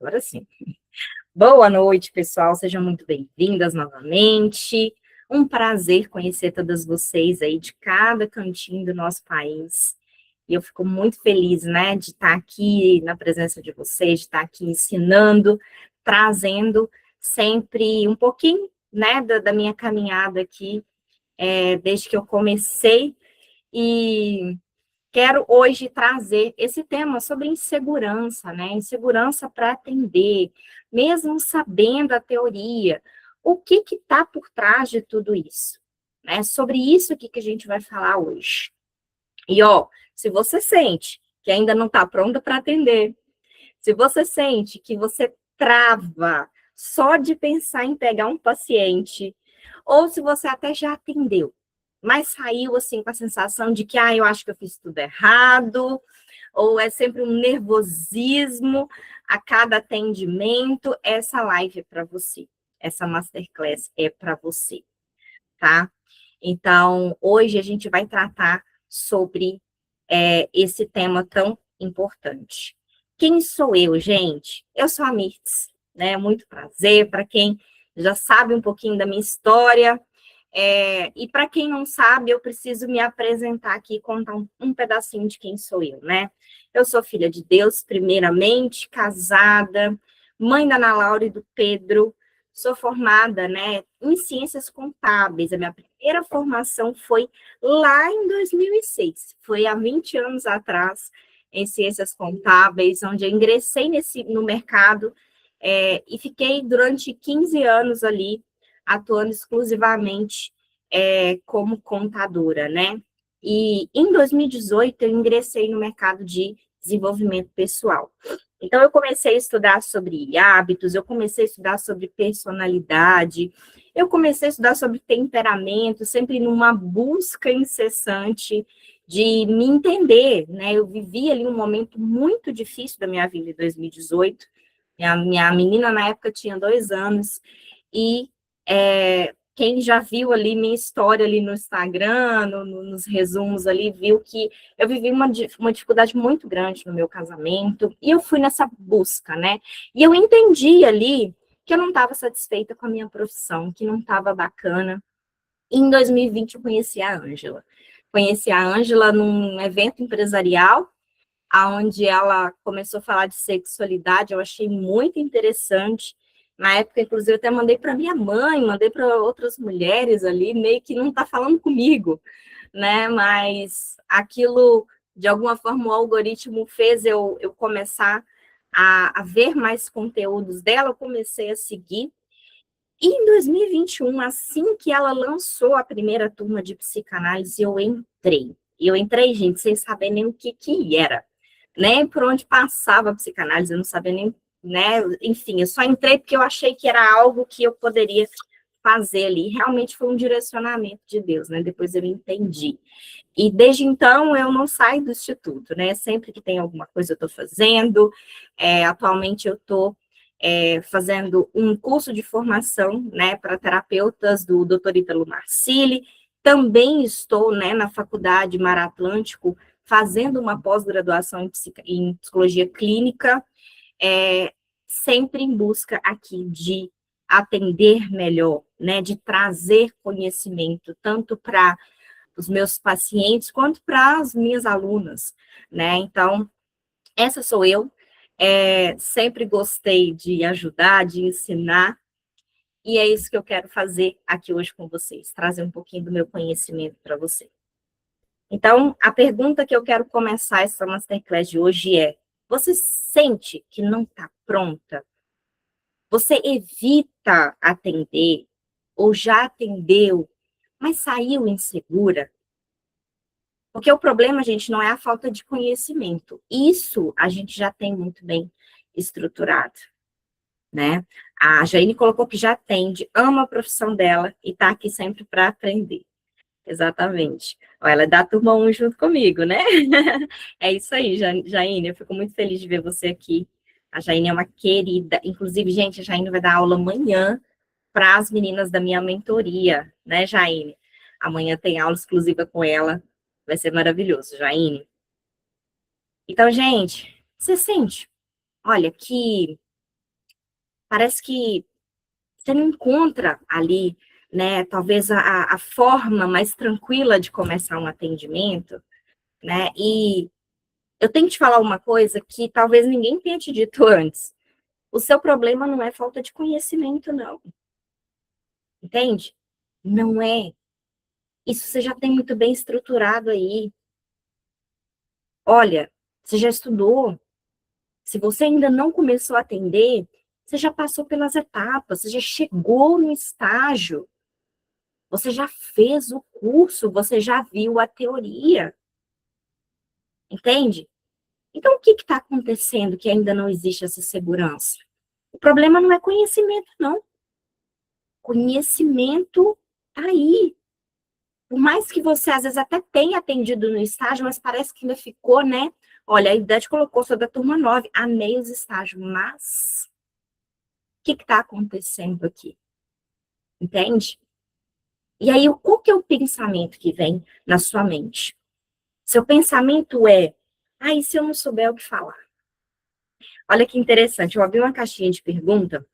Agora sim. Boa noite, pessoal. Sejam muito bem-vindas novamente. Um prazer conhecer todas vocês aí de cada cantinho do nosso país. E eu fico muito feliz, né, de estar aqui na presença de vocês, de estar aqui ensinando, trazendo sempre um pouquinho, né, da minha caminhada aqui, desde que eu comecei. E quero hoje trazer esse tema sobre insegurança, né? Insegurança para atender, mesmo sabendo a teoria. O que está por trás de tudo isso? Né? Sobre isso aqui que a gente vai falar hoje. E, ó, se você sente que ainda não está pronta para atender, se você sente que você trava só de pensar em pegar um paciente, ou se você até já atendeu, mas saiu assim com a sensação de que, eu acho que eu fiz tudo errado, ou é sempre um nervosismo a cada atendimento, essa live é para você. Essa masterclass é para você, tá? Então, hoje a gente vai tratar sobre esse tema tão importante. Quem sou eu, gente? Eu sou a Mirtz, né? Muito prazer. Para quem já sabe um pouquinho da minha história, e para quem não sabe, eu preciso me apresentar aqui e contar um pedacinho de quem sou eu, né? Eu sou filha de Deus, primeiramente, casada, mãe da Ana Laura e do Pedro, sou formada, né, em ciências contábeis. A minha primeira formação foi lá em 2006, foi há 20 anos atrás, em ciências contábeis, onde eu ingressei no mercado e fiquei durante 15 anos ali, atuando exclusivamente como contadora, né? E em 2018 eu ingressei no mercado de desenvolvimento pessoal. Então eu comecei a estudar sobre hábitos, eu comecei a estudar sobre personalidade, eu comecei a estudar sobre temperamento, sempre numa busca incessante de me entender, né? Eu vivi ali um momento muito difícil da minha vida em 2018. Minha menina, na época, tinha 2 anos, e quem já viu ali minha história ali no Instagram, nos resumos ali, viu que eu vivi uma dificuldade muito grande no meu casamento, e eu fui nessa busca, né? E eu entendi ali que eu não estava satisfeita com a minha profissão, que não estava bacana. E em 2020 eu conheci a Ângela. Conheci a Ângela num evento empresarial, aonde ela começou a falar de sexualidade, eu achei muito interessante. Na época, inclusive, eu até mandei para minha mãe, mandei para outras mulheres ali, meio que não está falando comigo, né? Mas aquilo, de alguma forma, o algoritmo fez eu começar a ver mais conteúdos dela, eu comecei a seguir. E em 2021, assim que ela lançou a primeira turma de psicanálise, eu entrei. E eu entrei, gente, sem saber nem o que era, nem por onde passava a psicanálise, eu não sabia nem, né? Enfim, eu só entrei porque eu achei que era algo que eu poderia fazer ali. Realmente foi um direcionamento de Deus, né? Depois eu entendi. E desde então eu não saio do instituto, né? Sempre que tem alguma coisa eu estou fazendo. Atualmente eu estou fazendo um curso de formação, né, para terapeutas do Dr. Ítalo Marcilli. Também estou, né, na Faculdade Mar Atlântico fazendo uma pós-graduação em psicologia clínica, sempre em busca aqui de atender melhor, né, de trazer conhecimento, tanto para os meus pacientes quanto para as minhas alunas, né? Então, essa sou eu. Sempre gostei de ajudar, de ensinar, e é isso que eu quero fazer aqui hoje com vocês, trazer um pouquinho do meu conhecimento para você. Então, a pergunta que eu quero começar essa masterclass de hoje é: você sente que não está pronta? Você evita atender, ou já atendeu, mas saiu insegura? Porque o problema, gente, não é a falta de conhecimento. Isso a gente já tem muito bem estruturado, né? A Jaine colocou que já atende, ama a profissão dela e está aqui sempre para aprender. Exatamente. Ela é da turma 1 junto comigo, né? É isso aí, Jaine. Eu fico muito feliz de ver você aqui. A Jaine é uma querida. Inclusive, gente, a Jaine vai dar aula amanhã para as meninas da minha mentoria, né, Jaine? Amanhã tem aula exclusiva com ela. Vai ser maravilhoso, Jaine. Então, gente, você sente, olha, que Parece que você não encontra ali, né, talvez a forma mais tranquila de começar um atendimento, né? E eu tenho que te falar uma coisa que talvez ninguém tenha te dito antes. O seu problema não é falta de conhecimento, não. Entende? Não é. Isso você já tem muito bem estruturado aí. Olha, você já estudou. Se você ainda não começou a atender, você já passou pelas etapas, você já chegou no estágio, você já fez o curso, você já viu a teoria. Entende? Então, o que está acontecendo que ainda não existe essa segurança? O problema não é conhecimento, não. Conhecimento tá aí. Por mais que você, às vezes, até tenha atendido no estágio, mas parece que ainda ficou, né? Olha, a idade colocou, sou da turma 9, amei os estágios, mas o que está acontecendo aqui? Entende? E aí, qual que é o pensamento que vem na sua mente? Seu pensamento é, e se eu não souber o que falar? Olha que interessante, eu abri uma caixinha de pergunta,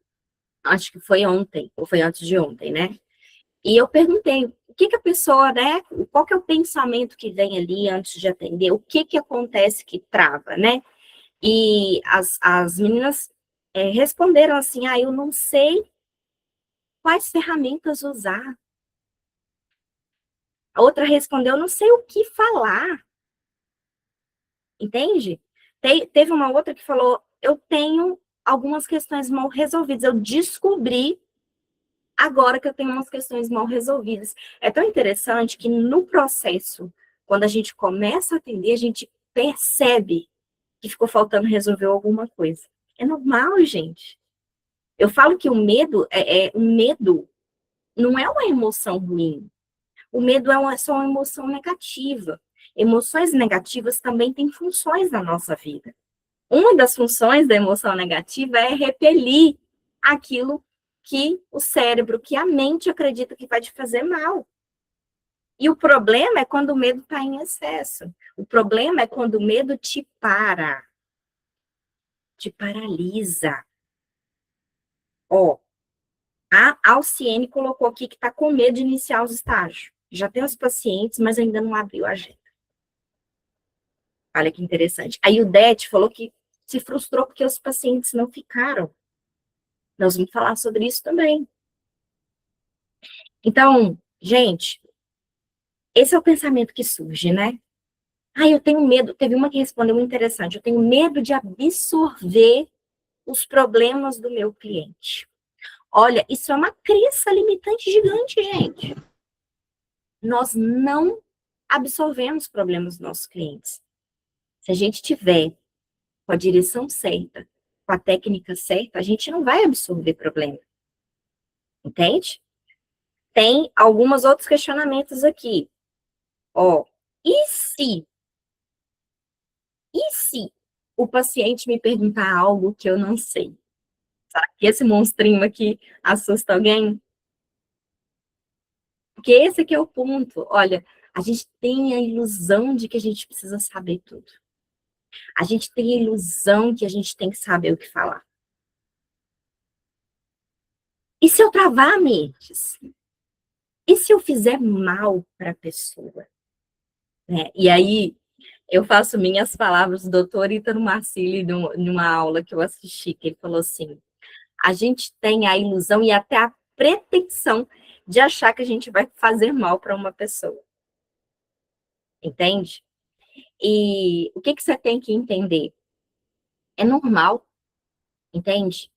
acho que foi ontem, ou foi antes de ontem, né? E eu perguntei, o que que a pessoa, né, qual que é o pensamento que vem ali antes de atender, o que que acontece que trava, né? E as meninas responderam assim, eu não sei quais ferramentas usar. A outra respondeu, eu não sei o que falar, entende? Teve uma outra que falou, eu tenho algumas questões mal resolvidas, eu descobri agora que eu tenho umas questões mal resolvidas. É tão interessante que no processo, quando a gente começa a atender, a gente percebe que ficou faltando resolver alguma coisa. É normal, gente. Eu falo que o medo não é uma emoção ruim. O medo é só uma emoção negativa. Emoções negativas também têm funções na nossa vida. Uma das funções da emoção negativa é repelir aquilo que o cérebro, que a mente acredita que vai te fazer mal. E o problema é quando o medo está em excesso. O problema é quando o medo te paralisa. Ó, a Alciene colocou aqui que está com medo de iniciar os estágios. Já tem os pacientes, mas ainda não abriu a agenda. Olha que interessante. Aí o Det falou que se frustrou porque os pacientes não ficaram. Nós vamos falar sobre isso também. Então, gente, esse é o pensamento que surge, né? Eu tenho medo. Teve uma que respondeu muito interessante. Eu tenho medo de absorver os problemas do meu cliente. Olha, isso é uma crença limitante gigante, gente. Nós não absorvemos problemas dos nossos clientes. Se a gente tiver com a direção certa, com a técnica certa, a gente não vai absorver problema. Entende? Tem alguns outros questionamentos aqui. Ó, e se? E se o paciente me perguntar algo que eu não sei? Será que esse monstrinho aqui assusta alguém? Porque esse aqui é o ponto. Olha, a gente tem a ilusão de que a gente precisa saber tudo. A gente tem a ilusão que a gente tem que saber o que falar. E se eu travar mentes? E se eu fizer mal para a pessoa? Né? E aí, eu faço minhas palavras do doutor Ítalo Marcilli numa aula que eu assisti, que ele falou assim, a gente tem a ilusão e até a pretensão de achar que a gente vai fazer mal para uma pessoa. Entende? E o que você tem que entender? É normal, entende?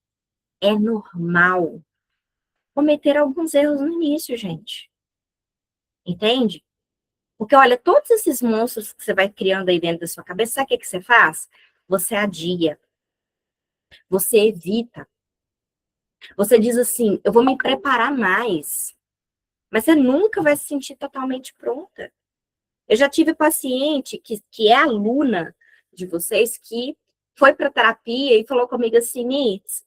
É normal cometer alguns erros no início, gente. Entende? Porque, olha, todos esses monstros que você vai criando aí dentro da sua cabeça, sabe o que você faz? Você adia, você evita. Você diz assim, eu vou me preparar mais. Mas você nunca vai se sentir totalmente pronta. Eu já tive paciente que é aluna de vocês, que foi para terapia e falou comigo assim, Nitz,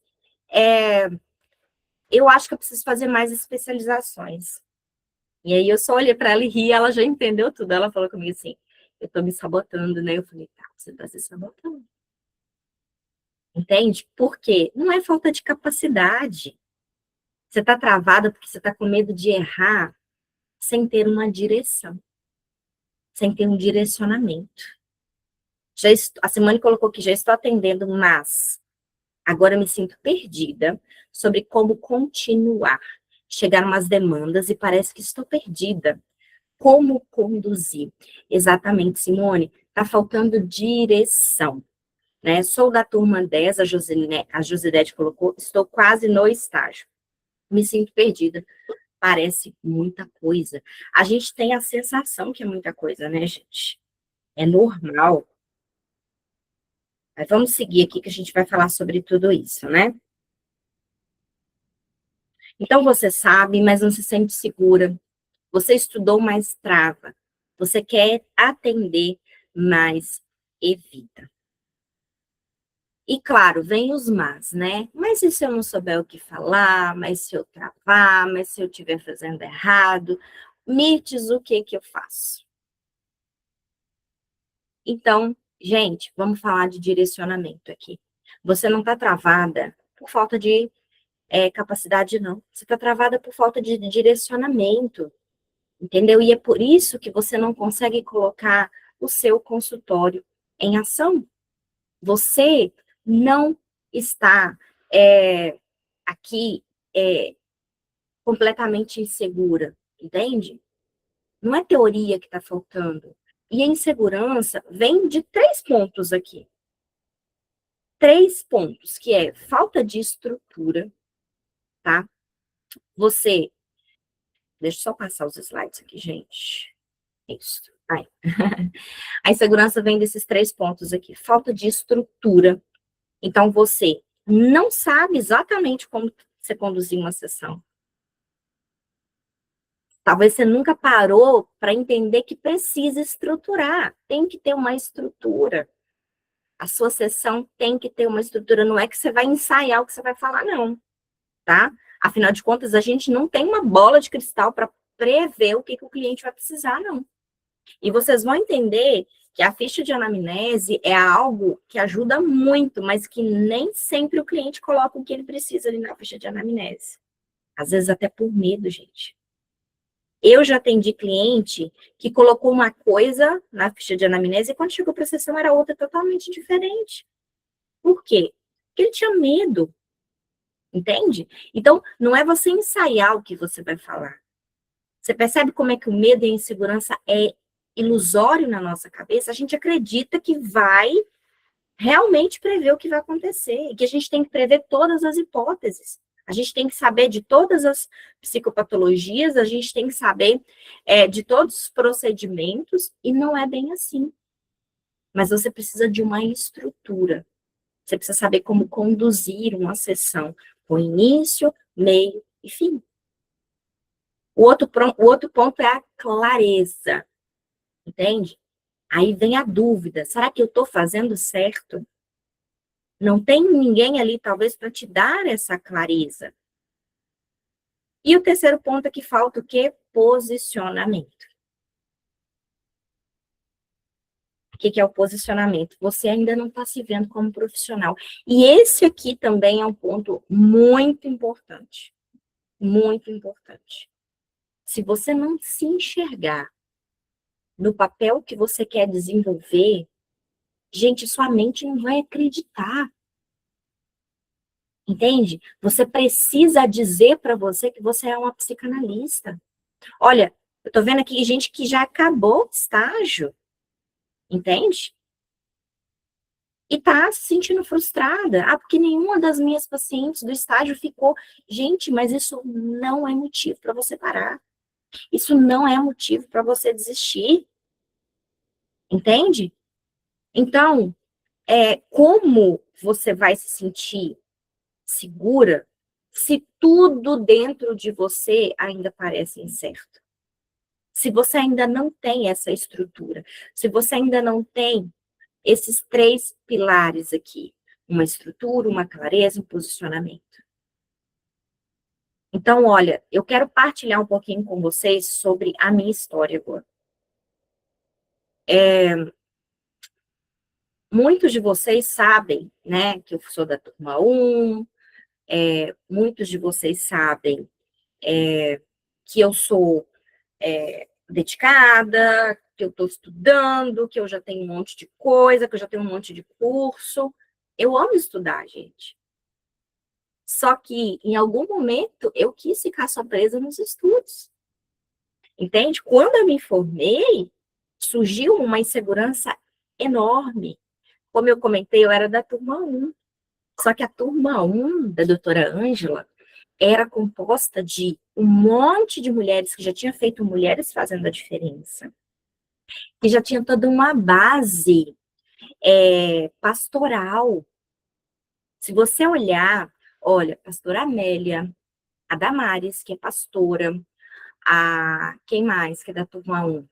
eu acho que eu preciso fazer mais especializações. E aí eu só olhei para ela e ri, ela já entendeu tudo. Ela falou comigo assim, eu tô me sabotando, né? Eu falei, tá, você tá se sabotando. Entende? Por quê? Não é falta de capacidade. Você está travada porque você está com medo de errar sem ter uma direção, sem ter um direcionamento. A Simone colocou que já estou atendendo, mas agora me sinto perdida sobre como continuar. Chegaram umas demandas e parece que estou perdida. Como conduzir? Exatamente, Simone. Está faltando direção. Né? Sou da turma 10, a Josidete colocou, estou quase no estágio. Me sinto perdida. Parece muita coisa. A gente tem a sensação que é muita coisa, né, gente? É normal. Mas vamos seguir aqui que a gente vai falar sobre tudo isso, né? Então você sabe, mas não se sente segura. Você estudou, mas trava. Você quer atender, mas evita. E claro, vem os mas, né? Mas e se eu não souber o que falar? Mas se eu travar? Mas se eu estiver fazendo errado? Me diz o que que eu faço. Então, gente, vamos falar de direcionamento aqui. Você não está travada por falta de capacidade, não. Você está travada por falta de direcionamento, entendeu? E é por isso que você não consegue colocar o seu consultório em ação. Você não está aqui completamente insegura, entende? Não é teoria que está faltando. E a insegurança vem de 3 pontos aqui. 3 pontos, que é falta de estrutura, tá? Você, deixa eu só passar os slides aqui, gente. Isso. Aí. A insegurança vem desses 3 pontos aqui. Falta de estrutura. Então, você não sabe exatamente como você conduzir uma sessão. Talvez você nunca parou para entender que precisa estruturar. Tem que ter uma estrutura. A sua sessão tem que ter uma estrutura. Não é que você vai ensaiar o que você vai falar, não. Tá? Afinal de contas, a gente não tem uma bola de cristal para prever o que o cliente vai precisar, não. E vocês vão entender que a ficha de anamnese é algo que ajuda muito, mas que nem sempre o cliente coloca o que ele precisa ali na ficha de anamnese. Às vezes até por medo, gente. Eu já atendi cliente que colocou uma coisa na ficha de anamnese e quando chegou para a sessão era outra totalmente diferente. Por quê? Porque ele tinha medo. Entende? Então, não é você ensaiar o que você vai falar. Você percebe como é que o medo e a insegurança é ilusório na nossa cabeça? A gente acredita que vai realmente prever o que vai acontecer, e que a gente tem que prever todas as hipóteses. A gente tem que saber de todas as psicopatologias, a gente tem que saber de todos os procedimentos, e não é bem assim. Mas você precisa de uma estrutura. Você precisa saber como conduzir uma sessão, com início, meio e fim. O outro ponto é a clareza, entende? Aí vem a dúvida, será que eu estou fazendo certo? Não tem ninguém ali, talvez, para te dar essa clareza. E o terceiro ponto é que falta o quê? Posicionamento. O que é o posicionamento? Você ainda não está se vendo como profissional. E esse aqui também é um ponto muito importante. Muito importante. Se você não se enxergar no papel que você quer desenvolver, gente, sua mente não vai acreditar. Entende? Você precisa dizer para você que você é uma psicanalista. Olha, eu tô vendo aqui gente que já acabou o estágio, entende? E tá se sentindo frustrada. Ah, porque nenhuma das minhas pacientes do estágio ficou. Gente, mas isso não é motivo para você parar. Isso não é motivo para você desistir. Entende? Então, como você vai se sentir segura se tudo dentro de você ainda parece incerto? Se você ainda não tem essa estrutura, se você ainda não tem esses 3 pilares aqui, uma estrutura, uma clareza, um posicionamento. Então, olha, eu quero partilhar um pouquinho com vocês sobre a minha história agora. muitos de vocês sabem, né, que eu sou da turma 1, muitos de vocês sabem que eu sou dedicada, que eu estou estudando, que eu já tenho um monte de coisa, que eu já tenho um monte de curso. Eu amo estudar, gente. Só que, em algum momento, eu quis ficar só presa nos estudos. Entende? Quando eu me formei, surgiu uma insegurança enorme. Como eu comentei, eu era da turma 1. Só que a turma 1 da doutora Ângela era composta de um monte de mulheres que já tinha feito Mulheres Fazendo a Diferença, que já tinha toda uma base pastoral. Se você olhar, olha, pastora Amélia, a Damares, que é pastora, quem mais que é da turma 1?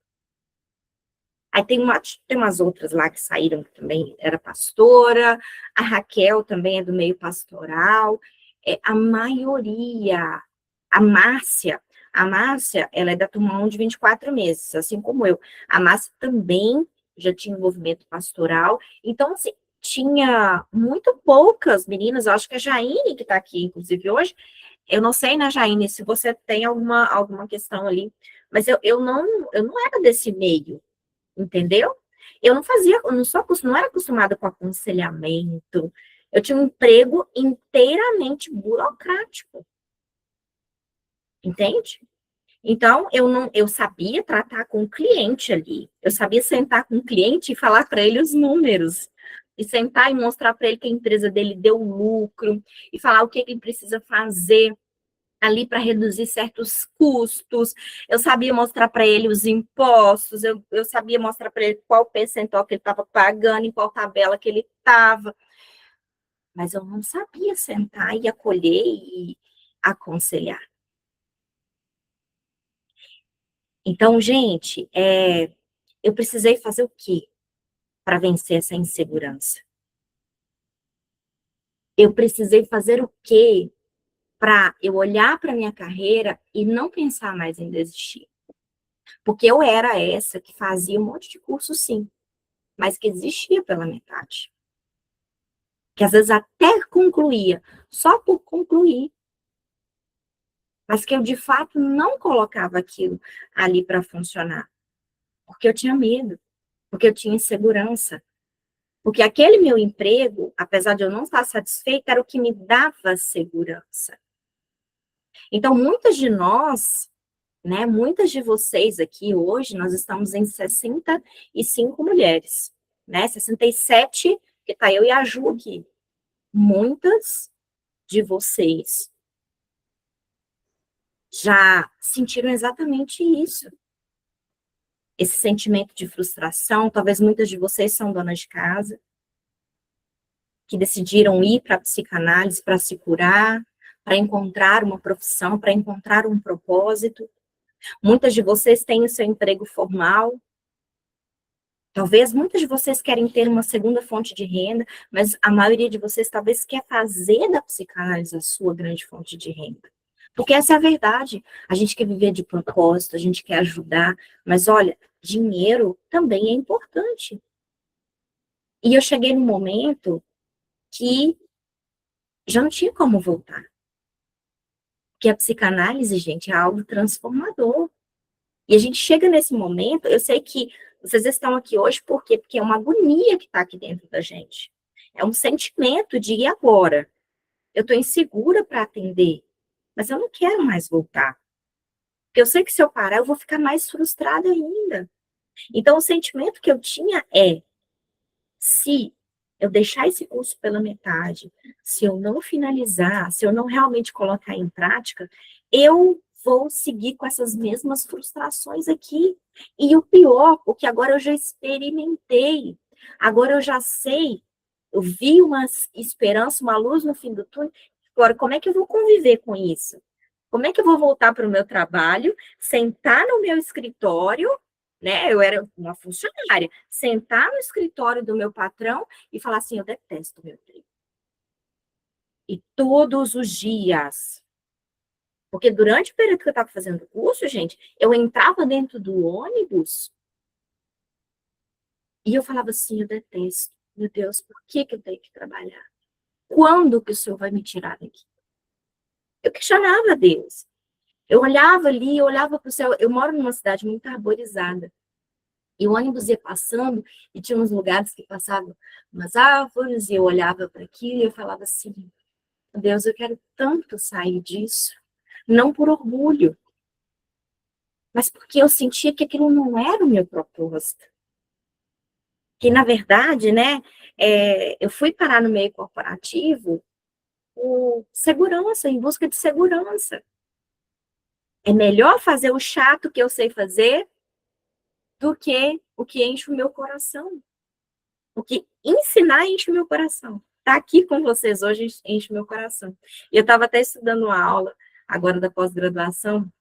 Aí tem umas outras lá que saíram que também era pastora, a Raquel também é do meio pastoral, a maioria, a Márcia, ela é da turma 1 de 24 meses, assim como eu. A Márcia também já tinha envolvimento pastoral, então, assim, tinha muito poucas meninas, eu acho que a Jaine, que está aqui, inclusive, hoje, eu não sei, né, Jaine, se você tem alguma questão ali, mas eu não era desse meio, entendeu? Eu não fazia, eu não era acostumada com aconselhamento. Eu tinha um emprego inteiramente burocrático, entende? Então, eu sabia tratar com o cliente ali. Eu sabia sentar com o cliente e falar para ele os números. E sentar e mostrar para ele que a empresa dele deu lucro, e falar o que ele precisa fazer ali para reduzir certos custos, eu sabia mostrar para ele os impostos, eu sabia mostrar para ele qual percentual que ele estava pagando, em qual tabela que ele estava, mas eu não sabia sentar e acolher e aconselhar. Então, gente, eu precisei fazer o quê para vencer essa insegurança? Eu precisei fazer o quê para eu olhar para minha carreira e não pensar mais em desistir? Porque eu era essa que fazia um monte de curso, sim, mas que desistia pela metade. Que às vezes até concluía, só por concluir, mas que eu de fato não colocava aquilo ali para funcionar, porque eu tinha medo, porque eu tinha insegurança, porque aquele meu emprego, apesar de eu não estar satisfeita, era o que me dava segurança. Então, muitas de nós, né, muitas de vocês aqui hoje, nós estamos em 65 mulheres, né, 67, que tá eu e a Ju aqui. Muitas de vocês já sentiram exatamente isso. Esse sentimento de frustração, talvez muitas de vocês são donas de casa, que decidiram ir para a psicanálise para se curar, para encontrar uma profissão, para encontrar um propósito. Muitas de vocês têm o seu emprego formal. Talvez muitas de vocês querem ter uma segunda fonte de renda, mas a maioria de vocês talvez quer fazer da psicanálise a sua grande fonte de renda. Porque essa é a verdade. A gente quer viver de propósito, a gente quer ajudar, mas olha, dinheiro também é importante. E eu cheguei num momento que já não tinha como voltar. Porque a psicanálise, gente, é algo transformador. E a gente chega nesse momento, eu sei que vocês estão aqui hoje por quê? Porque é uma agonia que está aqui dentro da gente. É um sentimento de e agora? Eu estou insegura para atender, mas eu não quero mais voltar. Porque eu sei que se eu parar, eu vou ficar mais frustrada ainda. Então, o sentimento que eu tinha é, se eu deixar esse curso pela metade, se eu não finalizar, se eu não realmente colocar em prática, eu vou seguir com essas mesmas frustrações aqui. E o pior, porque agora eu já experimentei, agora eu já sei, eu vi uma esperança, uma luz no fim do túnel. Agora, como é que eu vou conviver com isso? Como é que eu vou voltar para o meu trabalho, sentar no meu escritório, né? Eu era uma funcionária, sentar no escritório do meu patrão e falar assim, eu detesto o meu emprego. E todos os dias. Porque durante o período que eu estava fazendo o curso, gente, eu entrava dentro do ônibus e eu falava assim, eu detesto. Meu Deus, por que que eu tenho que trabalhar? Quando que o Senhor vai me tirar daqui? Eu questionava a Deus. Eu olhava ali, eu olhava para o céu. Eu moro numa cidade muito arborizada. E o ônibus ia passando, e tinha uns lugares que passavam umas árvores, e eu olhava para aquilo e eu falava assim, Deus, eu quero tanto sair disso. Não por orgulho, mas porque eu sentia que aquilo não era o meu propósito. Que, na verdade, né, eu fui parar no meio corporativo por segurança, em busca de segurança. É melhor fazer o chato que eu sei fazer do que o que enche o meu coração. O que ensinar enche o meu coração. Estar aqui com vocês hoje enche o meu coração. E eu estava até estudando uma aula, agora da pós-graduação,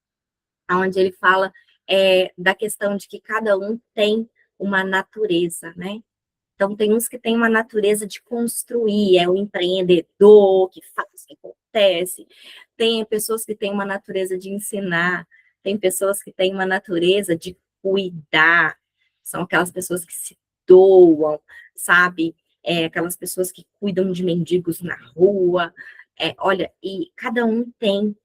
onde ele fala da questão de que cada um tem uma natureza, né? Então, tem uns que têm uma natureza de construir, é o empreendedor que faz, que acontece. Tem pessoas que têm uma natureza de ensinar, tem pessoas que têm uma natureza de cuidar, são aquelas pessoas que se doam, sabe? Aquelas pessoas que cuidam de mendigos na rua. Olha, e cada um tem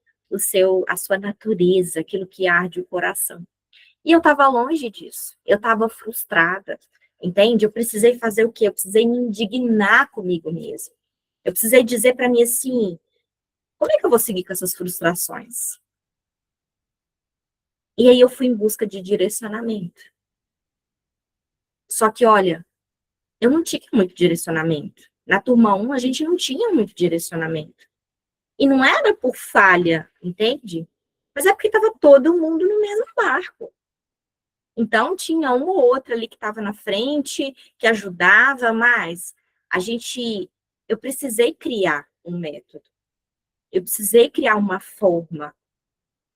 a sua natureza, aquilo que arde o coração. E eu estava longe disso. Eu estava frustrada, entende? Eu precisei fazer o quê? Eu precisei me indignar comigo mesma. Eu precisei dizer para mim assim, como é que eu vou seguir com essas frustrações? E aí eu fui em busca de direcionamento. Só que, olha, eu não tinha muito direcionamento. Na turma 1, a gente não tinha muito direcionamento. E não era por falha, entende? Mas é porque estava todo mundo no mesmo barco. Então, tinha uma ou outra ali que estava na frente, que ajudava, mas eu precisei criar um método, eu precisei criar uma forma.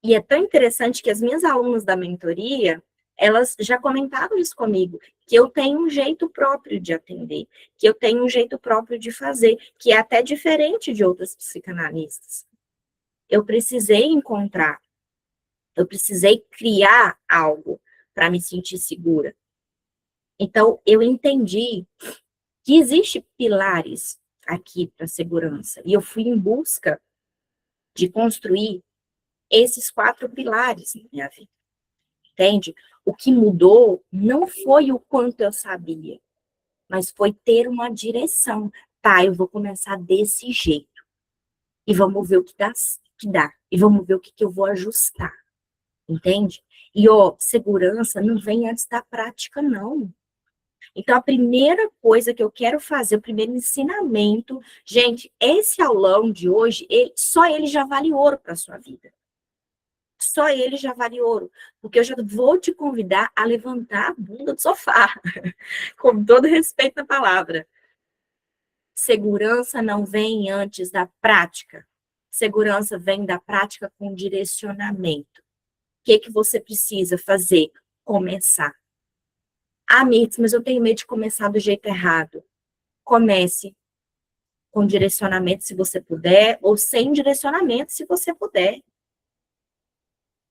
E é tão interessante que as minhas alunas da mentoria, elas já comentavam isso comigo, que eu tenho um jeito próprio de atender, que eu tenho um jeito próprio de fazer, que é até diferente de outras psicanalistas. Eu precisei encontrar, eu precisei criar algo para me sentir segura. Então, eu entendi que existem pilares aqui para segurança. E eu fui em busca de construir esses 4 pilares na minha vida. Entende? O que mudou não foi o quanto eu sabia, mas foi ter uma direção. Tá, eu vou começar desse jeito. E vamos ver o que dá. E vamos ver o que eu vou ajustar. Entende? E, segurança não vem antes da prática, não. Então, a primeira coisa que eu quero fazer, o primeiro ensinamento, gente, esse aulão de hoje, só ele já vale ouro para a sua vida. Só ele já vale ouro. Porque eu já vou te convidar a levantar a bunda do sofá, com todo respeito à palavra. Segurança não vem antes da prática. Segurança vem da prática com direcionamento. O que você precisa fazer? Começar. Ah, Mirtz, mas eu tenho medo de começar do jeito errado. Comece com direcionamento, se você puder, ou sem direcionamento, se você puder.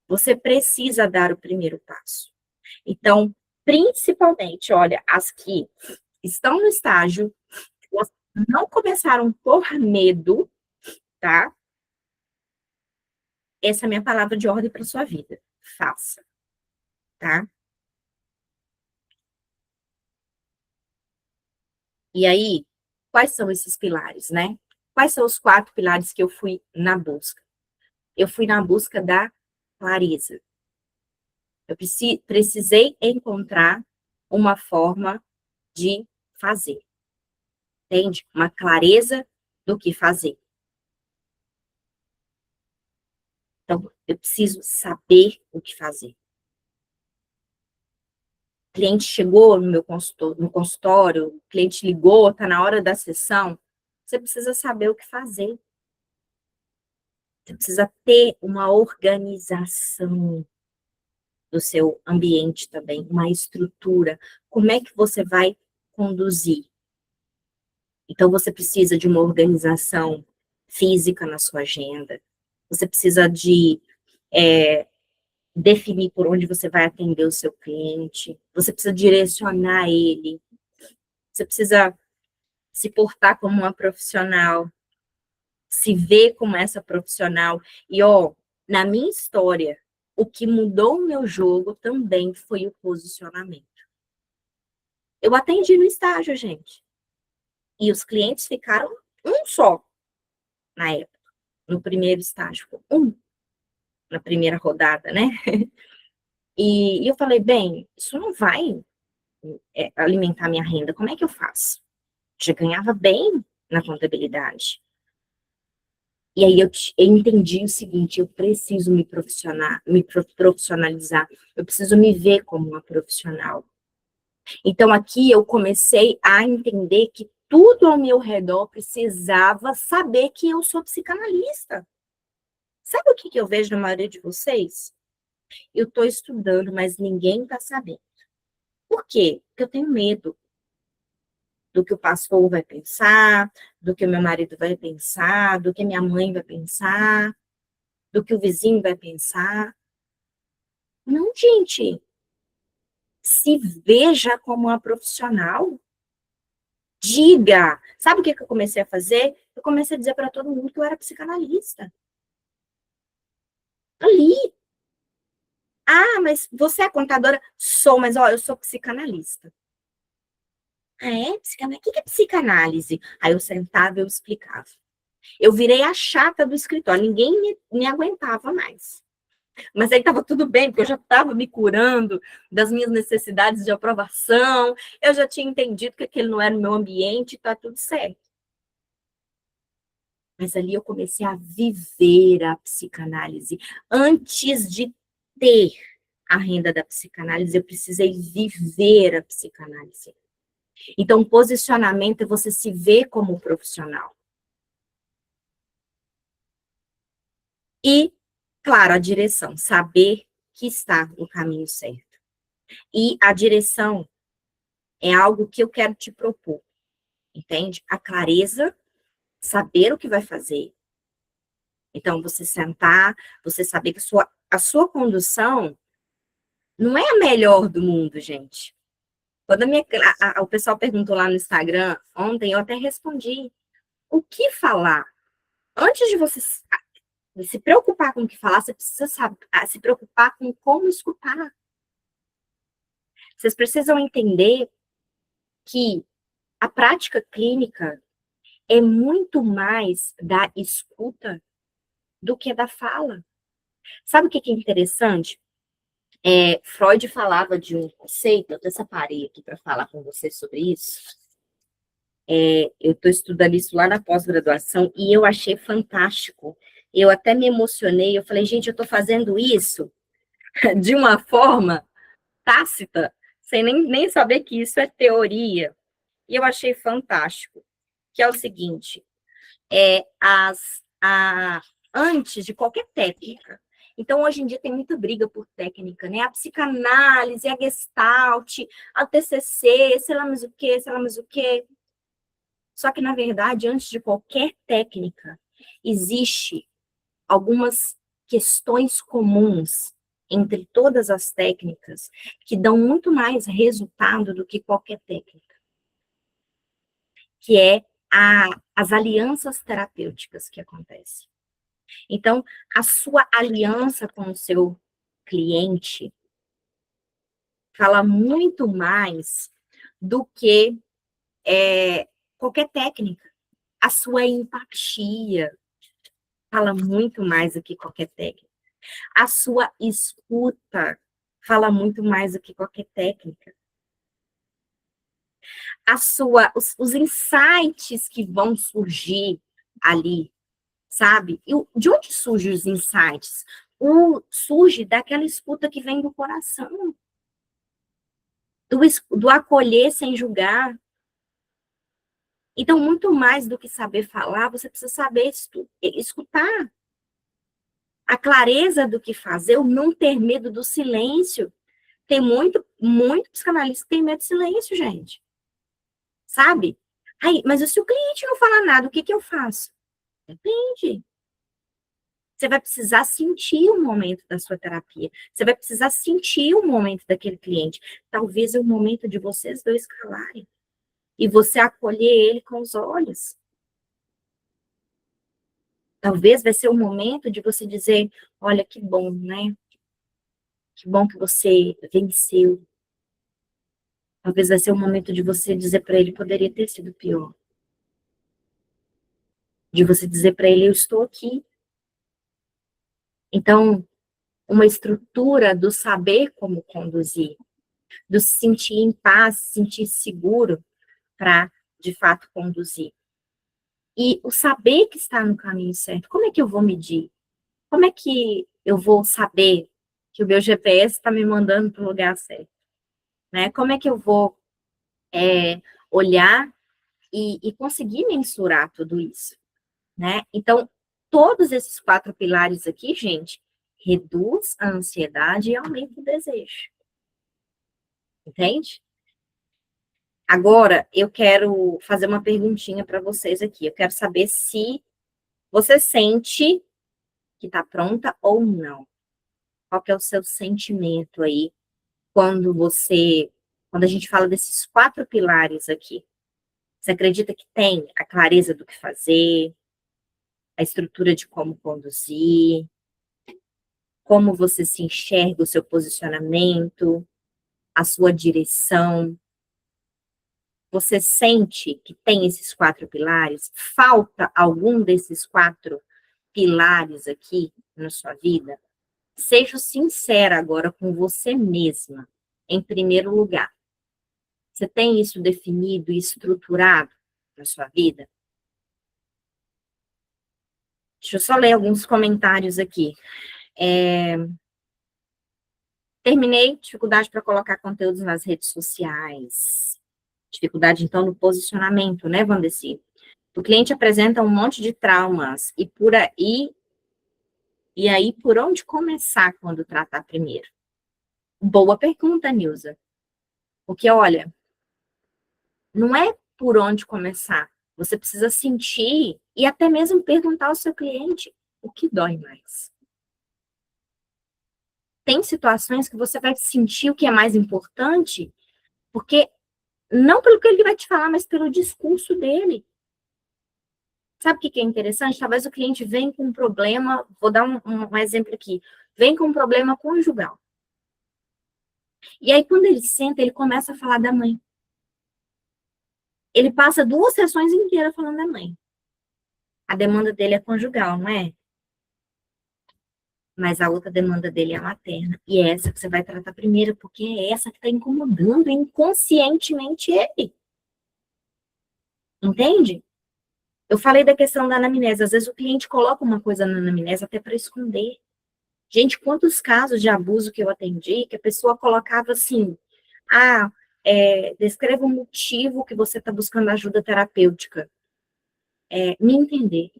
Você precisa dar o primeiro passo. Então, principalmente, olha, as que estão no estágio, não começaram por medo, tá? Essa é a minha palavra de ordem para sua vida. Faça, tá? E aí, quais são esses pilares, né? Quais são os 4 pilares que eu fui na busca? Eu fui na busca da clareza. Eu precisei encontrar uma forma de fazer, entende? Uma clareza do que fazer. Então, eu preciso saber o que fazer. O cliente chegou no consultório, o cliente ligou, está na hora da sessão, você precisa saber o que fazer. Você precisa ter uma organização do seu ambiente também, uma estrutura. Como é que você vai conduzir? Então, você precisa de uma organização física na sua agenda. Você precisa de definir por onde você vai atender o seu cliente. Você precisa direcionar ele. Você precisa se portar como uma profissional, se ver como essa profissional. E, ó, na minha história, o que mudou o meu jogo também foi o posicionamento. Eu atendi no estágio, gente. E os clientes ficaram um só na época, no primeiro estágio. Um, na primeira rodada, né? E eu falei, bem, isso não vai alimentar minha renda, como é que eu faço? Já ganhava bem na contabilidade. E aí eu entendi o seguinte, eu preciso me profissionalizar, eu preciso me ver como uma profissional. Então aqui eu comecei a entender que tudo ao meu redor precisava saber que eu sou psicanalista. Sabe o que eu vejo na maioria de vocês? Eu estou estudando, mas ninguém está sabendo. Por quê? Porque eu tenho medo do que o pastor vai pensar, do que o meu marido vai pensar, do que minha mãe vai pensar, do que o vizinho vai pensar. Não, gente. Se veja como uma profissional. Diga. Sabe o que eu comecei a fazer? Eu comecei a dizer para todo mundo que eu era psicanalista. Ali. Ah, mas você é contadora? Sou, mas ó, eu sou psicanalista. Ah, é? Psicanálise? O que é psicanálise? Aí eu sentava e eu explicava. Eu virei a chata do escritório, ninguém me aguentava mais. Mas aí estava tudo bem, porque eu já estava me curando das minhas necessidades de aprovação, eu já tinha entendido que aquele não era o meu ambiente, está tudo certo. Mas ali eu comecei a viver a psicanálise. Antes de ter a renda da psicanálise, eu precisei viver a psicanálise. Então, posicionamento é você se ver como profissional. E, claro, a direção, saber que está no caminho certo. E a direção é algo que eu quero te propor, entende? A clareza, saber o que vai fazer. Então, você sentar, você saber que a sua condução não é a melhor do mundo, gente. Quando o pessoal perguntou lá no Instagram ontem, eu até respondi. O que falar? Antes de você se preocupar com o que falar, você precisa se preocupar com como escutar. Vocês precisam entender que a prática clínica é muito mais da escuta do que da fala. Sabe o que é interessante? Freud falava de um conceito, eu até separei aqui para falar com vocês sobre isso. Eu estou estudando isso lá na pós-graduação e eu achei fantástico. Eu até me emocionei, eu falei, gente, eu estou fazendo isso de uma forma tácita, sem nem saber que isso é teoria. E eu achei fantástico, que é o seguinte, antes de qualquer técnica. Então, hoje em dia tem muita briga por técnica, né? A psicanálise, a Gestalt, a TCC, sei lá mais o quê, sei lá mais o quê. Só que, na verdade, antes de qualquer técnica, existe algumas questões comuns entre todas as técnicas que dão muito mais resultado do que qualquer técnica, que é as alianças terapêuticas que acontecem. Então, a sua aliança com o seu cliente fala muito mais do que qualquer técnica. A sua empatia fala muito mais do que qualquer técnica. A sua escuta fala muito mais do que qualquer técnica. Os insights que vão surgir ali, sabe? E de onde surgem os insights? Surge daquela escuta que vem do coração. Do acolher sem julgar. Então, muito mais do que saber falar, você precisa saber escutar. A clareza do que fazer, o não ter medo do silêncio. Tem muito psicanalista que tem medo de silêncio, gente. Sabe? Aí, mas se o cliente não fala nada, o que eu faço? Depende. Você vai precisar sentir o momento da sua terapia. Você vai precisar sentir o momento daquele cliente. Talvez é o momento de vocês dois calarem. e você acolher ele com os olhos. Talvez vai ser o momento de você dizer, olha, que bom, né? Que bom que você venceu. Talvez vai ser o momento de você dizer para ele, poderia ter sido pior. De você dizer para ele, eu estou aqui. Então, uma estrutura do saber como conduzir, do se sentir em paz, se sentir seguro para, de fato, conduzir. E o saber que está no caminho certo, como é que eu vou medir? Como é que eu vou saber que o meu GPS está me mandando para o lugar certo? Né? Como é que eu vou olhar e conseguir mensurar tudo isso? Né? Então, todos esses 4 pilares aqui, gente, reduz a ansiedade e aumenta o desejo. Entende? Agora, eu quero fazer uma perguntinha para vocês aqui. Eu quero saber se você sente que está pronta ou não. Qual que é o seu sentimento aí quando a gente fala desses 4 pilares aqui? Você acredita que tem a clareza do que fazer, a estrutura de como conduzir, como você se enxerga, o seu posicionamento, a sua direção? Você sente que tem esses 4 pilares? Falta algum desses 4 pilares aqui na sua vida? Seja sincera agora com você mesma, em primeiro lugar. Você tem isso definido e estruturado na sua vida? Deixa eu só ler alguns comentários aqui. Terminei, dificuldade para colocar conteúdos nas redes sociais. Dificuldade, então, no posicionamento, né, Vandeci? O cliente apresenta um monte de traumas e aí por onde começar quando tratar primeiro? Boa pergunta, Nilza. Porque, olha, não é por onde começar. Você precisa sentir e até mesmo perguntar ao seu cliente o que dói mais. Tem situações que você vai sentir o que é mais importante, porque não pelo que ele vai te falar, mas pelo discurso dele. Sabe o que é interessante? Talvez o cliente venha com um problema, vou dar um exemplo aqui, vem com um problema conjugal. E aí, quando ele senta, ele começa a falar da mãe. Ele passa 2 sessões inteiras falando da mãe. A demanda dele é conjugal, não é? Mas a outra demanda dele é materna. E é essa que você vai tratar primeiro, porque é essa que está incomodando inconscientemente ele. Entende? Eu falei da questão da anamnese. Às vezes o cliente coloca uma coisa na anamnese até para esconder. Gente, quantos casos de abuso que eu atendi, que a pessoa colocava assim, descreva o motivo que você está buscando ajuda terapêutica. Me entender.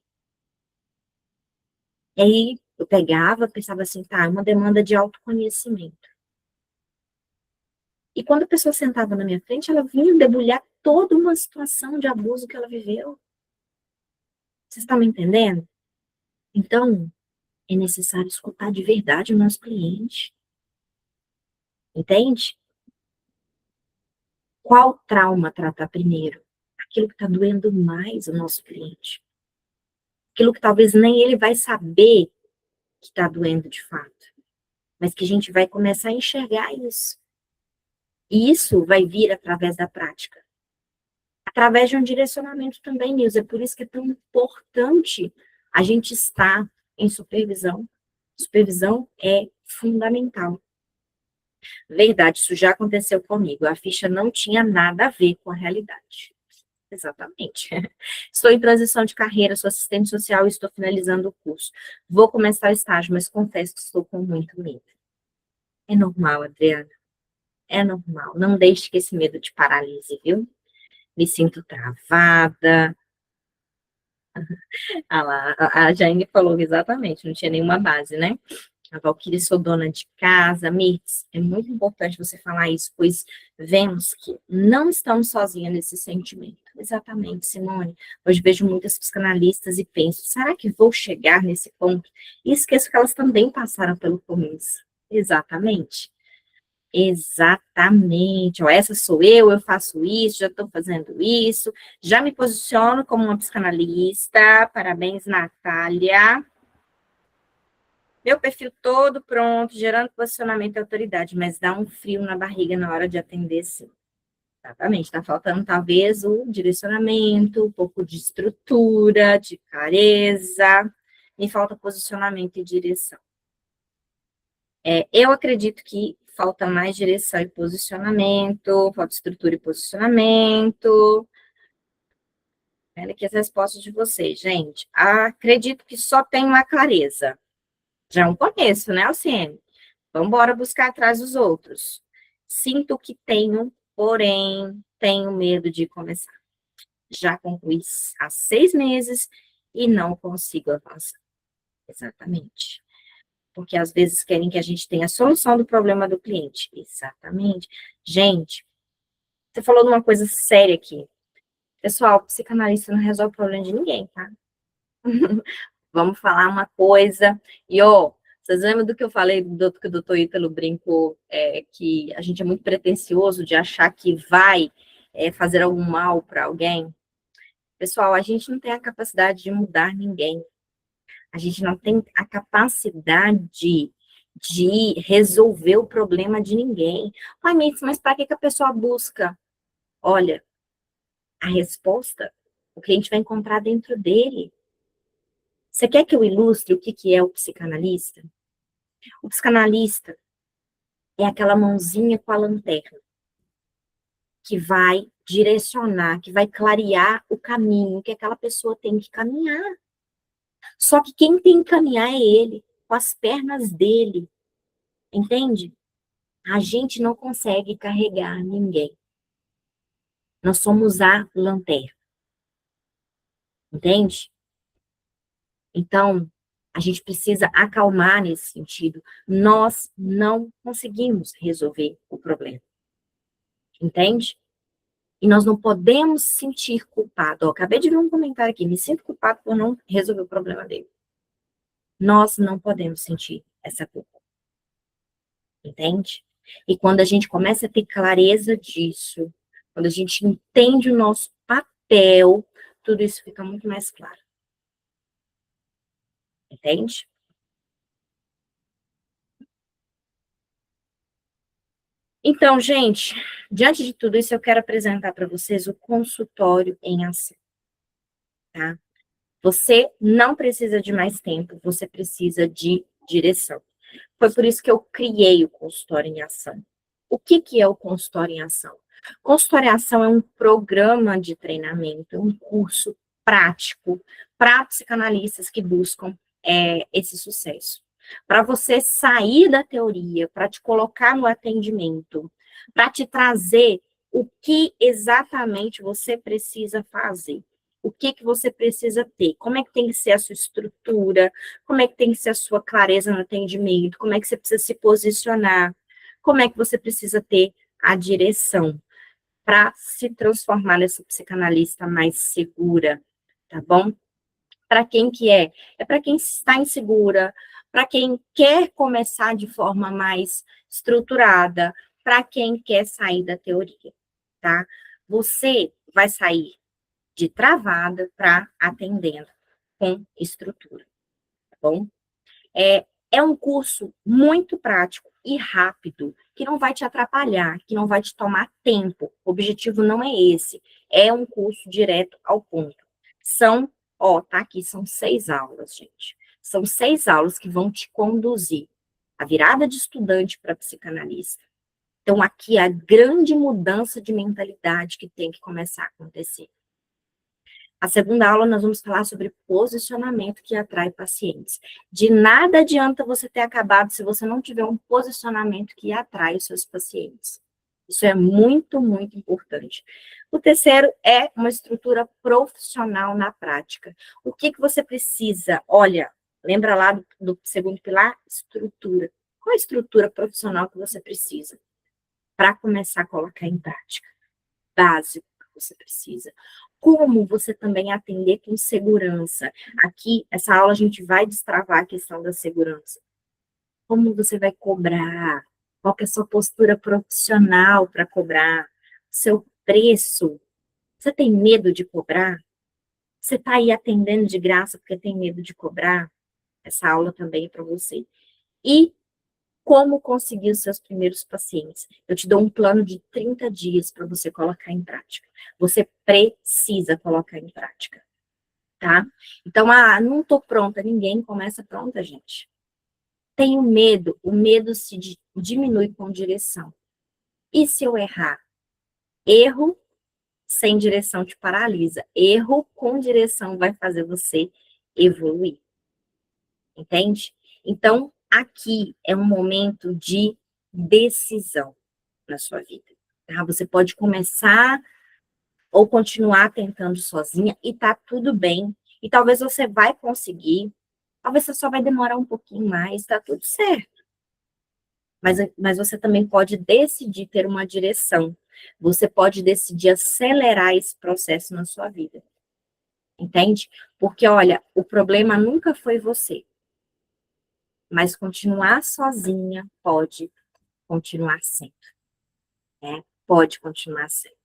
E aí eu pegava, pensava assim, tá, é uma demanda de autoconhecimento. E quando a pessoa sentava na minha frente, ela vinha debulhar toda uma situação de abuso que ela viveu. Vocês estão me entendendo? Então, é necessário escutar de verdade o nosso cliente. Entende? Qual trauma tratar primeiro? Aquilo que está doendo mais o nosso cliente. Aquilo que talvez nem ele vai saber que está doendo de fato. Mas que a gente vai começar a enxergar isso. E isso vai vir através da prática. Através de um direcionamento também, Nilza. É por isso que é tão importante a gente estar em supervisão. Supervisão é fundamental. Verdade, isso já aconteceu comigo. A ficha não tinha nada a ver com a realidade. Exatamente. Estou em transição de carreira, sou assistente social e estou finalizando o curso. Vou começar o estágio, mas confesso que estou com muito medo. É normal, Adriana. É normal. Não deixe que esse medo te paralise, viu? Me sinto travada. Ah lá, a Jane falou exatamente, não tinha nenhuma base, né? A Valquíria, sou dona de casa. Mirtz, é muito importante você falar isso, pois vemos que não estamos sozinhas nesse sentimento. Exatamente, Simone. Hoje vejo muitas psicanalistas e penso, será que vou chegar nesse ponto? E esqueço que elas também passaram pelo começo. Exatamente. Exatamente. Ó, essa sou eu faço isso, já estou fazendo isso, já me posiciono como uma psicanalista. Parabéns, Natália. Meu perfil todo pronto, gerando posicionamento e autoridade, mas dá um frio na barriga na hora de atender, sim. Exatamente, está faltando talvez o direcionamento, um pouco de estrutura, de clareza, me falta posicionamento e direção. Eu acredito que falta mais direção e posicionamento, falta estrutura e posicionamento. Olha aqui as respostas de vocês, gente. Acredito que só tem uma clareza. Já é um começo, né, Alciene? Vamos embora buscar atrás dos outros. Sinto que tenho, porém, tenho medo de começar. Já concluí há 6 meses e não consigo avançar. Exatamente. Porque às vezes querem que a gente tenha a solução do problema do cliente. Exatamente. Gente, você falou de uma coisa séria aqui. Pessoal, psicanalista não resolve o problema de ninguém, tá? Vamos falar uma coisa. E, ó, vocês lembram do que eu falei, que o doutor Ítalo brincou, que a gente é muito pretensioso de achar que vai fazer algum mal para alguém? Pessoal, a gente não tem a capacidade de mudar ninguém. A gente não tem a capacidade de resolver o problema de ninguém. Ai, mas para que a pessoa busca? Olha, a resposta, o que a gente vai encontrar dentro dele. Você quer que eu ilustre o que é o psicanalista? O psicanalista é aquela mãozinha com a lanterna que vai direcionar, que vai clarear o caminho que aquela pessoa tem que caminhar. Só que quem tem que caminhar é ele, com as pernas dele, entende? A gente não consegue carregar ninguém. Nós somos a lanterna, entende? Então, a gente precisa acalmar nesse sentido. Nós não conseguimos resolver o problema, entende? E nós não podemos sentir culpado. Ó, acabei de ver um comentário aqui, me sinto culpado por não resolver o problema dele. Nós não podemos sentir essa culpa, entende? E quando a gente começa a ter clareza disso, quando a gente entende o nosso papel, tudo isso fica muito mais claro. Entende? Então, gente, diante de tudo isso, eu quero apresentar para vocês o consultório em ação, tá? Você não precisa de mais tempo, você precisa de direção. Foi por isso que eu criei o consultório em ação. O que é o consultório em ação? Consultório em ação é um programa de treinamento, um curso prático para psicanalistas que buscam esse sucesso. Para você sair da teoria, para te colocar no atendimento, para te trazer o que exatamente você precisa fazer. O que você precisa ter? Como é que tem que ser a sua estrutura? Como é que tem que ser a sua clareza no atendimento? Como é que você precisa se posicionar? Como é que você precisa ter a direção para se transformar nessa psicanalista mais segura, tá bom? Para quem que é? É para quem está insegura, para quem quer começar de forma mais estruturada, para quem quer sair da teoria, tá? Você vai sair de travada para atendendo com estrutura, tá bom? É um curso muito prático e rápido, que não vai te atrapalhar, que não vai te tomar tempo. O objetivo não é esse. É um curso direto ao ponto. Tá aqui, são 6 aulas, gente. São 6 aulas que vão te conduzir a virada de estudante para psicanalista. Então, aqui é a grande mudança de mentalidade que tem que começar a acontecer. A segunda aula, nós vamos falar sobre posicionamento que atrai pacientes. De nada adianta você ter acabado se você não tiver um posicionamento que atrai os seus pacientes. Isso é muito, muito importante. O terceiro é uma estrutura profissional na prática. O que você precisa? Olha, lembra lá do segundo pilar? Estrutura. Qual a estrutura profissional que você precisa para começar a colocar em prática? Básico que você precisa. Como você também atender com segurança. Aqui, essa aula, a gente vai destravar a questão da segurança. Como você vai cobrar? Qual que é a sua postura profissional para cobrar? Seu preço? Você tem medo de cobrar? Você está aí atendendo de graça porque tem medo de cobrar? Essa aula também é para você. E como conseguir os seus primeiros pacientes? Eu te dou um plano de 30 dias para você colocar em prática. Você precisa colocar em prática, tá? Então, não estou pronta. Ninguém começa pronta, gente. Tenho medo. O medo se diminui com direção. E se eu errar? Erro sem direção te paralisa. Erro com direção vai fazer você evoluir. Entende? Então, aqui é um momento de decisão na sua vida. Tá? Você pode começar ou continuar tentando sozinha e tá tudo bem. E talvez você vai conseguir, talvez você só vai demorar um pouquinho mais, tá tudo certo. Mas você também pode decidir ter uma direção. Você pode decidir acelerar esse processo na sua vida. Entende? Porque, olha, o problema nunca foi você. Mas continuar sozinha pode continuar sendo, né? Pode continuar sendo.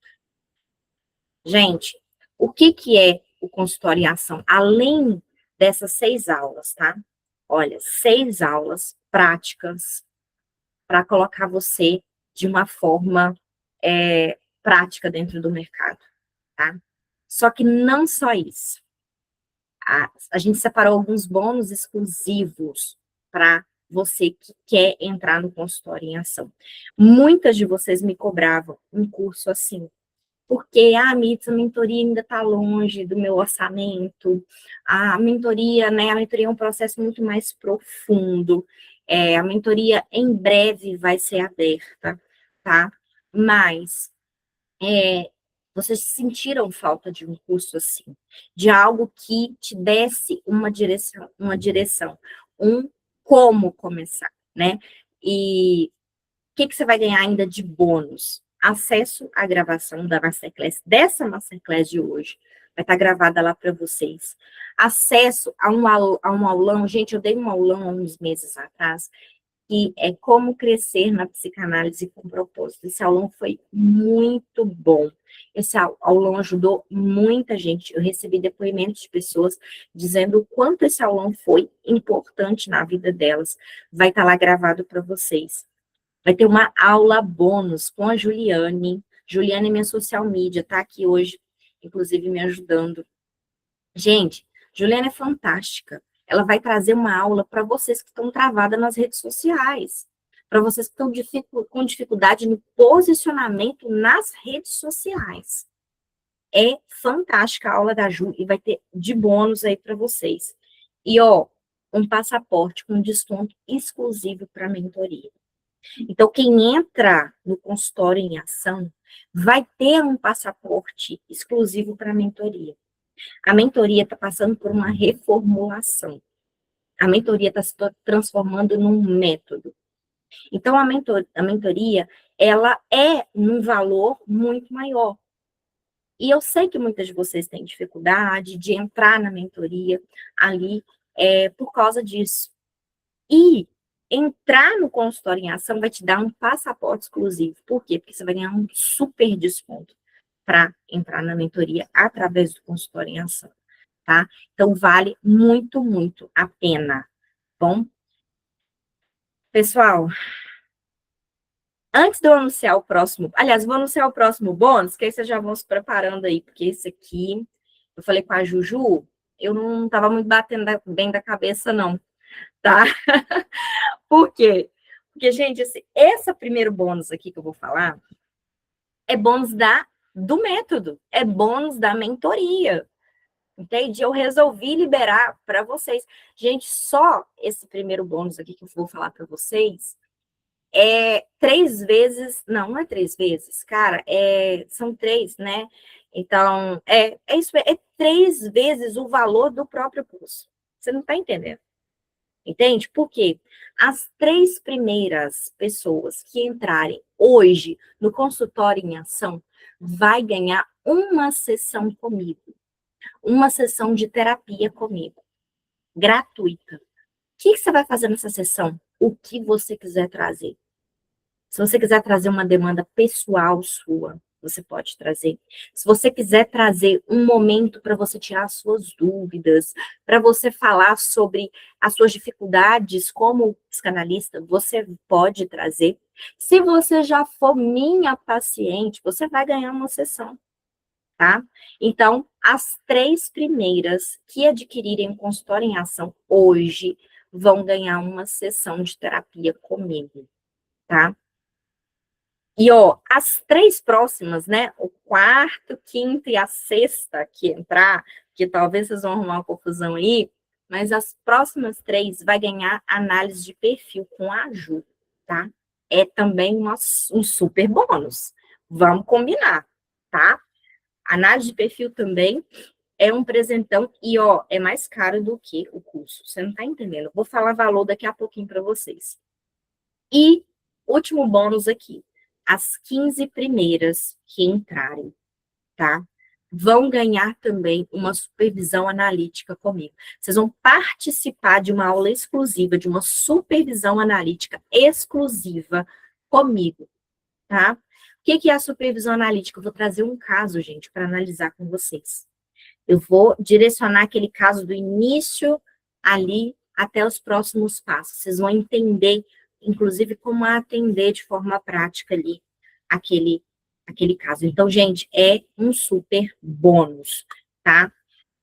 Gente, o que é o consultório em ação? Além dessas 6 aulas, tá? Olha, 6 aulas práticas para colocar você de uma forma prática dentro do mercado, tá? Só que não só isso. A gente separou alguns bônus exclusivos para você que quer entrar no consultório em ação. Muitas de vocês me cobravam um curso assim, porque Mitz, a mentoria ainda está longe do meu orçamento, a mentoria, né, a mentoria é um processo muito mais profundo, a mentoria em breve vai ser aberta, tá? Mas vocês sentiram falta de um curso assim, de algo que te desse uma direção, um como começar, né? E o que você vai ganhar ainda de bônus? Acesso à gravação da Masterclass, dessa Masterclass de hoje. Vai estar gravada lá para vocês. Acesso a um aulão. Gente, eu dei um aulão há uns meses atrás, que é como crescer na psicanálise com propósito. Esse aulão foi muito bom. Esse aulão ajudou muita gente. Eu recebi depoimentos de pessoas dizendo o quanto esse aulão foi importante na vida delas. Vai estar lá gravado para vocês. Vai ter uma aula bônus com a Juliane. Juliane é minha social media, tá aqui hoje, inclusive me ajudando. Gente, Juliane é fantástica. Ela vai trazer uma aula para vocês que estão travadas nas redes sociais, para vocês que estão com dificuldade no posicionamento nas redes sociais. É fantástica a aula da Ju e vai ter de bônus aí para vocês. E, ó, um passaporte com desconto exclusivo para a mentoria. Então, quem entra no consultório em ação vai ter um passaporte exclusivo para a mentoria. A mentoria está passando por uma reformulação. A mentoria está se transformando num método. Então, a mentoria, ela é num valor muito maior. E eu sei que muitas de vocês têm dificuldade de entrar na mentoria ali por causa disso. E entrar no consultório em ação vai te dar um passaporte exclusivo. Por quê? Porque você vai ganhar um super desconto para entrar na mentoria através do consultório em ação, tá? Então, vale muito, muito a pena. Bom, pessoal, antes de eu anunciar o próximo, aliás, vou anunciar o próximo bônus, que aí vocês já vão se preparando aí, porque esse aqui, eu falei com a Juju, eu não estava muito batendo bem da cabeça, não, tá? Por quê? Porque, gente, esse primeiro bônus aqui que eu vou falar é bônus do método, é bônus da mentoria. Entende? Eu resolvi liberar para vocês. Gente, só esse primeiro bônus aqui que eu vou falar para vocês é 3 vezes, não é 3 vezes, cara, são 3, né? Então, é isso, é 3 vezes o valor do próprio curso. Você não está entendendo. Entende? Porque as 3 primeiras pessoas que entrarem hoje no consultório em ação vai ganhar uma sessão comigo, uma sessão de terapia comigo, gratuita. O que você vai fazer nessa sessão? O que você quiser trazer. Se você quiser trazer uma demanda pessoal sua, você pode trazer. Se você quiser trazer um momento para você tirar suas dúvidas, para você falar sobre as suas dificuldades como psicanalista, você pode trazer. Se você já for minha paciente, você vai ganhar uma sessão, tá? Então, as 3 primeiras que adquirirem o consultório em ação hoje vão ganhar uma sessão de terapia comigo, tá? E, ó, as 3 próximas, né? O quarto, quinto e a sexta que entrar, que talvez vocês vão arrumar uma confusão aí, mas as próximas 3 vai ganhar análise de perfil com a Ju, tá? É também um super bônus. Vamos combinar, tá? Análise de perfil também é um presentão e, ó, é mais caro do que o curso. Você não tá entendendo. Vou falar valor daqui a pouquinho para vocês. E último bônus aqui. As 15 primeiras que entrarem, tá? Vão ganhar também uma supervisão analítica comigo. Vocês vão participar de uma aula exclusiva, de uma supervisão analítica exclusiva comigo, tá? O que é a supervisão analítica? Eu vou trazer um caso, gente, para analisar com vocês. Eu vou direcionar aquele caso do início ali até os próximos passos. Vocês vão entender, inclusive, como atender de forma prática ali aquele caso. Então, gente, é um super bônus, tá?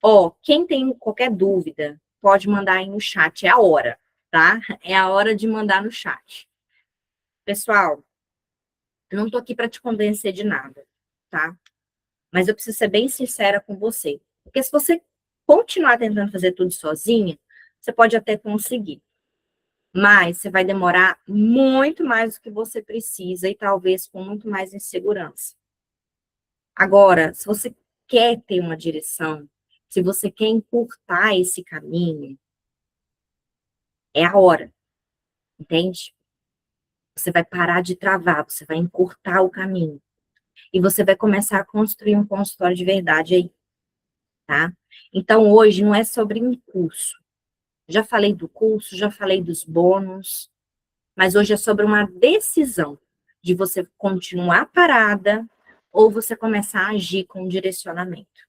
Ó, quem tem qualquer dúvida, pode mandar aí no chat, é a hora, tá? É a hora de mandar no chat. Pessoal, eu não tô aqui para te convencer de nada, tá? Mas eu preciso ser bem sincera com você. Porque se você continuar tentando fazer tudo sozinha, você pode até conseguir. Mas você vai demorar muito mais do que você precisa e talvez com muito mais insegurança. Agora, se você quer ter uma direção, se você quer encurtar esse caminho, é a hora, entende? Você vai parar de travar, você vai encurtar o caminho. E você vai começar a construir um consultório de verdade aí, tá? Então, hoje não é sobre um curso. Já falei do curso, já falei dos bônus, mas hoje é sobre uma decisão de você continuar parada ou você começar a agir com um direcionamento.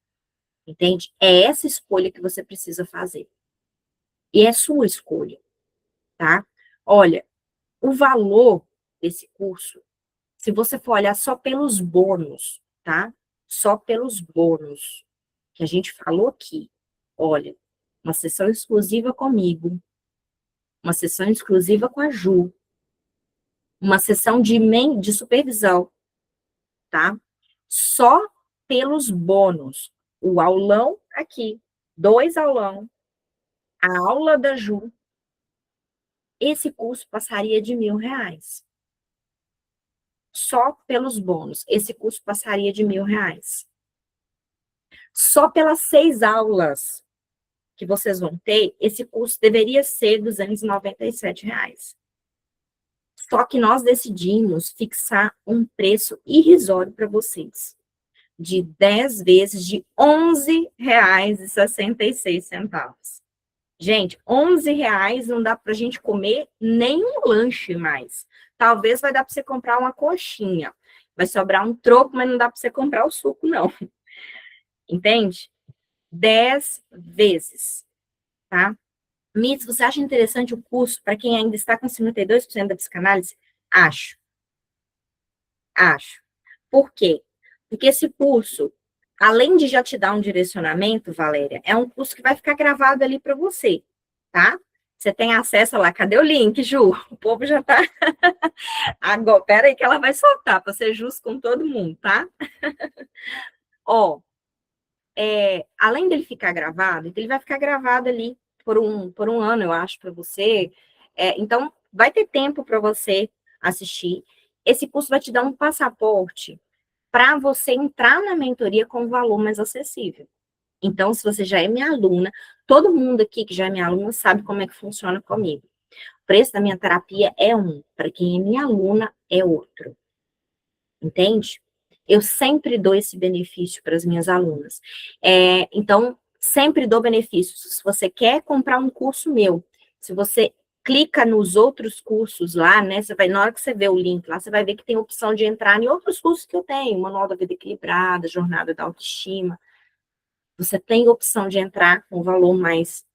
Entende? É essa escolha que você precisa fazer. E é sua escolha, tá? Olha, o valor desse curso, se você for olhar só pelos bônus, tá? Só pelos bônus que a gente falou aqui. Olha, uma sessão exclusiva comigo, uma sessão exclusiva com a Ju, uma sessão de supervisão, tá? Só pelos bônus. O aulão aqui, 2 aulão, a aula da Ju, esse curso passaria de R$ 1.000. Só pelos bônus, esse curso passaria de R$ 1.000. Só pelas 6 aulas que vocês vão ter, esse curso deveria ser R$ 297. Só que nós decidimos fixar um preço irrisório para vocês, de 10 vezes de R$ 11,66. Gente, R$ 11 não dá para a gente comer nem um lanche mais. Talvez vai dar para você comprar uma coxinha. Vai sobrar um troco, mas não dá para você comprar o suco, não. Entende? 10 vezes, tá? Miss, você acha interessante o curso para quem ainda está com 52% da psicanálise? Acho. Acho. Por quê? Porque esse curso, além de já te dar um direcionamento, Valéria, é um curso que vai ficar gravado ali para você, tá? Você tem acesso lá. Cadê o link, Ju? O povo já tá. Agora, pera aí que ela vai soltar, para ser justo com todo mundo, tá? Ó, além dele ficar gravado, ele vai ficar gravado ali por um ano, eu acho, para você. Então, vai ter tempo para você assistir. Esse curso vai te dar um passaporte para você entrar na mentoria com um valor mais acessível. Então, se você já é minha aluna, todo mundo aqui que já é minha aluna sabe como é que funciona comigo. O preço da minha terapia é um, para quem é minha aluna é outro. Entende? Eu sempre dou esse benefício para as minhas alunas. Então, sempre dou benefícios. Se você quer comprar um curso meu, se você clica nos outros cursos lá, né? Você vai, na hora que você vê o link lá, você vai ver que tem a opção de entrar em outros cursos que eu tenho, Manual da Vida Equilibrada, Jornada da Autoestima. Você tem a opção de entrar com um valor mais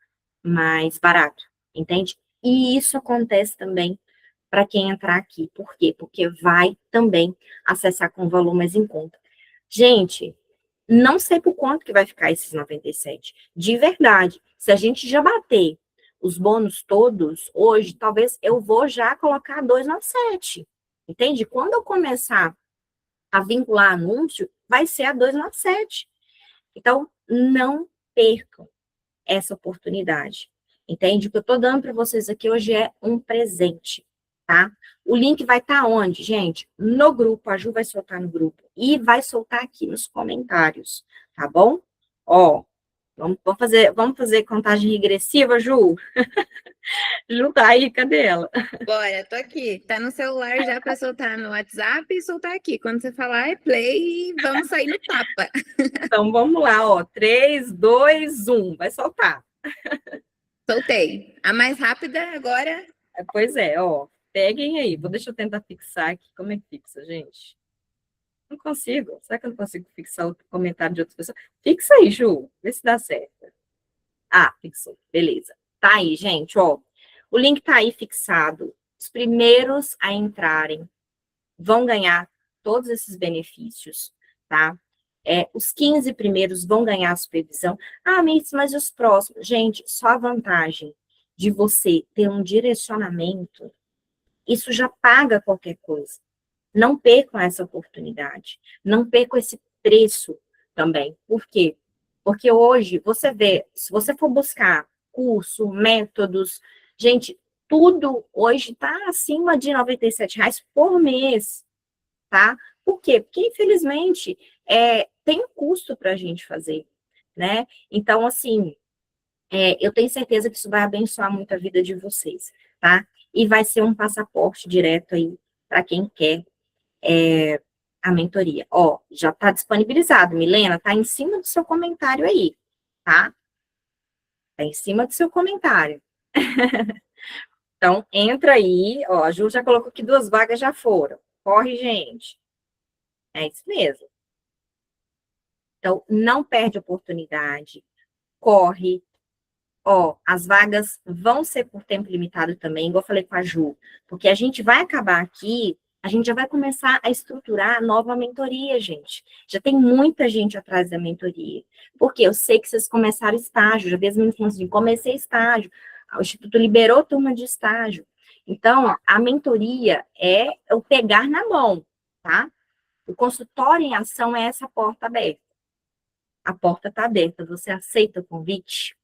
barato, entende? E isso acontece também para quem entrar aqui. Por quê? Porque vai também acessar com um valor mais em conta. Gente, não sei por quanto que vai ficar esses 97. De verdade, se a gente já bater os bônus todos, hoje, talvez eu vou já colocar 297. Entende? Quando eu começar a vincular anúncio, vai ser a 297. Então, não percam essa oportunidade. Entende? O que eu estou dando para vocês aqui hoje é um presente, tá? O link vai estar onde, gente? No grupo, a Ju vai soltar no grupo. E vai soltar aqui nos comentários, tá bom? Ó, vamos fazer contagem regressiva, Ju? Ju tá aí, cadê ela? Bora, tô aqui. Tá no celular já para soltar no WhatsApp e soltar aqui. Quando você falar, é play e vamos sair no tapa. Então, vamos lá, ó. 3, 2, 1. Vai soltar. Soltei. A mais rápida agora. Pois é, ó. Peguem aí. Deixa eu tentar fixar aqui. Como é que fixa, gente? Não consigo. Será que eu não consigo fixar o comentário de outra pessoa? Fixa aí, Ju. Vê se dá certo. Ah, fixou. Beleza. Tá aí, gente, ó. O link tá aí fixado. Os primeiros a entrarem vão ganhar todos esses benefícios, tá? Os 15 primeiros vão ganhar a supervisão. Ah, mas e os próximos? Gente, só a vantagem de você ter um direcionamento, isso já paga qualquer coisa. Não percam essa oportunidade. Não percam esse preço também. Por quê? Porque hoje, você vê, se você for buscar curso, métodos, gente, tudo hoje está acima de R$ 97 por mês, tá? Por quê? Porque, infelizmente, tem um custo para a gente fazer, né? Então, assim, eu tenho certeza que isso vai abençoar muito a vida de vocês, tá? E vai ser um passaporte direto aí para quem quer a mentoria. Ó, já está disponibilizado, Milena, tá em cima do seu comentário aí, tá? Tá em cima do seu comentário. Então, entra aí, ó, a Ju já colocou que 2 vagas já foram. Corre, gente. É isso mesmo. Então, não perde oportunidade, corre. Ó, as vagas vão ser por tempo limitado também, igual eu falei com a Ju, porque a gente vai acabar aqui, a gente já vai começar a estruturar a nova mentoria, gente. Já tem muita gente atrás da mentoria. Porque eu sei que vocês começaram estágio, já vi as meninas falando assim, comecei estágio, o Instituto liberou turma de estágio. Então, a mentoria é o pegar na mão, tá? O consultório em ação é essa porta aberta. A porta está aberta, você aceita o convite?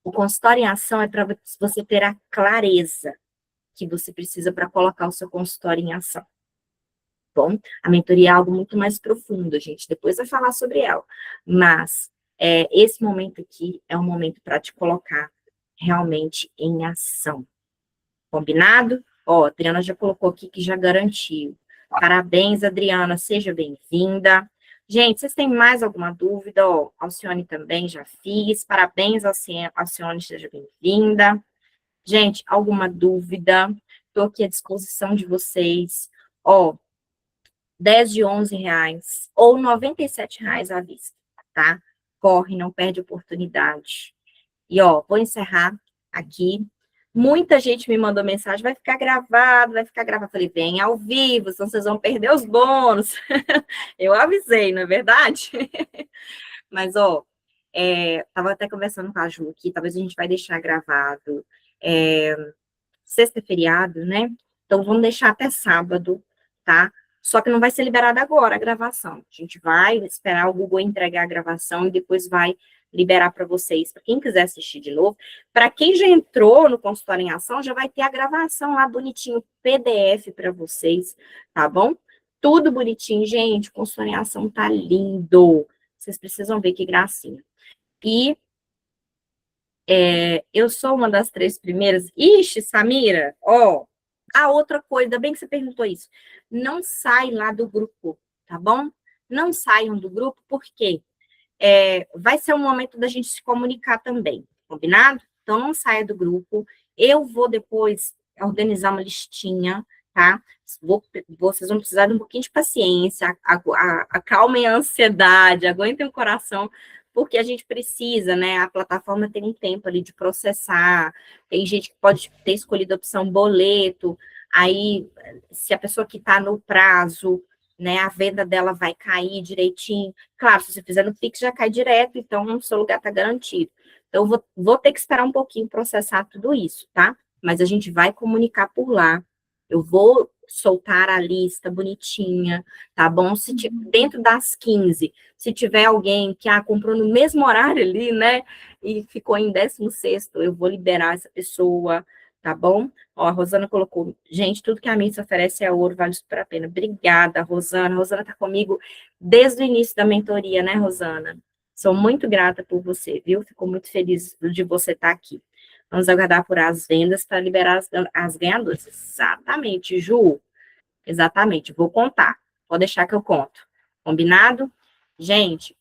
O consultório em ação é para você ter a clareza que você precisa para colocar o seu consultório em ação. Bom, a mentoria é algo muito mais profundo, a gente depois vai falar sobre ela. Mas esse momento aqui é um momento para te colocar realmente em ação. Combinado? Ó, a Adriana já colocou aqui que já garantiu. Parabéns, Adriana, seja bem-vinda. Gente, vocês têm mais alguma dúvida? Ó, Alcione também já fiz. Parabéns, Alcione, seja bem-vinda. Gente, alguma dúvida? Estou aqui à disposição de vocês. Ó, 10 de R$ 11 ou R$ 97 à vista, tá? Corre, não perde oportunidade. E, ó, vou encerrar aqui. Muita gente me mandou mensagem, vai ficar gravado, vai ficar gravado. Falei, vem ao vivo, senão vocês vão perder os bônus. Eu avisei, não é verdade? Mas, ó, tava até conversando com a Ju aqui, talvez a gente vai deixar gravado. Sexta é feriado, né? Então, vamos deixar até sábado, tá? Só que não vai ser liberada agora a gravação. A gente vai esperar o Google entregar a gravação e depois vai liberar para vocês, para quem quiser assistir de novo. Para quem já entrou no consultório em ação, já vai ter a gravação lá bonitinho, PDF para vocês, tá bom? Tudo bonitinho, gente. O consultório em ação tá lindo. Vocês precisam ver que gracinha. E eu sou uma das 3 primeiras. Ixi, Samira, ó. A outra coisa, ainda bem que você perguntou isso. Não sai lá do grupo, tá bom? Não saiam do grupo, porque vai ser um momento da gente se comunicar também, combinado? Então, não saia do grupo. Eu vou depois organizar uma listinha, tá? Vocês vão precisar de um pouquinho de paciência, acalmem a ansiedade, aguentem o coração, porque a gente precisa, né? A plataforma tem um tempo ali de processar, tem gente que pode ter escolhido a opção boleto, aí, se a pessoa que está no prazo, né, a venda dela vai cair direitinho. Claro, se você fizer no Pix, já cai direto, então o seu lugar está garantido. Então, vou ter que esperar um pouquinho processar tudo isso, tá? Mas a gente vai comunicar por lá. Eu vou soltar a lista bonitinha, tá bom? Se dentro das 15, se tiver alguém que comprou no mesmo horário ali, né, e ficou em 16º, eu vou liberar essa pessoa, tá bom? Ó, a Rosana colocou, gente, tudo que a Miss oferece é ouro, vale super a pena. Obrigada, Rosana. A Rosana tá comigo desde o início da mentoria, né, Rosana? Sou muito grata por você, viu? Fico muito feliz de você estar aqui. Vamos aguardar por as vendas para liberar as ganhadoras. Exatamente, Ju. Exatamente, vou contar. Pode deixar que eu conto. Combinado? Gente,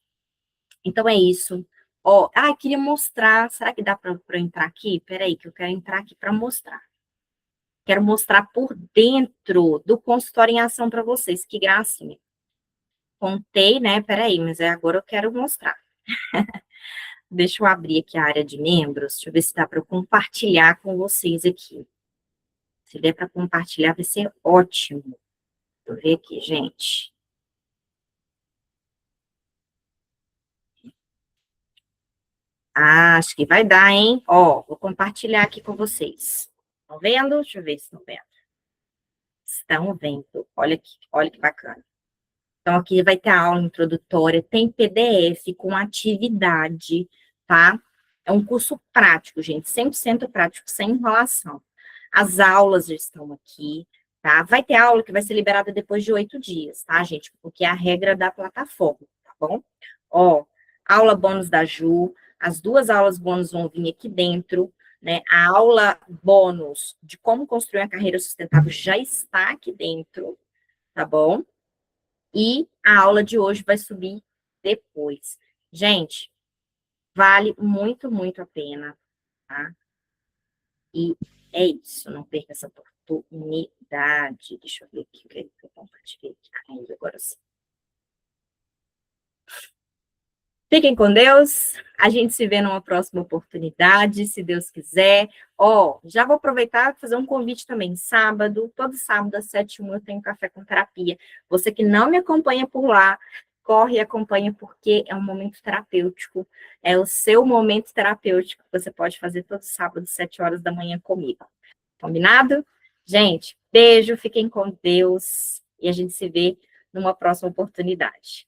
então é isso. Ó, queria mostrar. Será que dá para eu entrar aqui? Peraí, que eu quero entrar aqui para mostrar. Quero mostrar por dentro do consultório em ação para vocês. Que gracinha. Contei, né? Peraí, mas agora eu quero mostrar. Deixa eu abrir aqui a área de membros. Deixa eu ver se dá para eu compartilhar com vocês aqui. Se der para compartilhar, vai ser ótimo. Deixa eu ver aqui, gente. Acho que vai dar, hein? Ó, vou compartilhar aqui com vocês. Estão vendo? Deixa eu ver se estão vendo. Estão vendo. Olha que bacana. Então, aqui vai ter a aula introdutória, tem PDF com atividade, tá? É um curso prático, gente, 100% prático, sem enrolação. As aulas já estão aqui, tá? Vai ter aula que vai ser liberada depois de 8 dias, tá, gente? Porque é a regra da plataforma, tá bom? Ó, aula bônus da Ju, as 2 aulas bônus vão vir aqui dentro, né? A aula bônus de como construir uma carreira sustentável já está aqui dentro, tá bom? E a aula de hoje vai subir depois. Gente, vale muito, muito a pena, tá? E é isso, não perca essa oportunidade. Deixa eu ver aqui o que eu compartilhei aqui ainda agora sim. Fiquem com Deus. A gente se vê numa próxima oportunidade, se Deus quiser. Ó, já vou aproveitar e fazer um convite também. Sábado, todo sábado às 7h, eu tenho café com terapia. Você que não me acompanha por lá, corre e acompanha, porque é um momento terapêutico. É o seu momento terapêutico que você pode fazer todo sábado, às 7h comigo. Combinado? Gente, beijo, fiquem com Deus. E a gente se vê numa próxima oportunidade.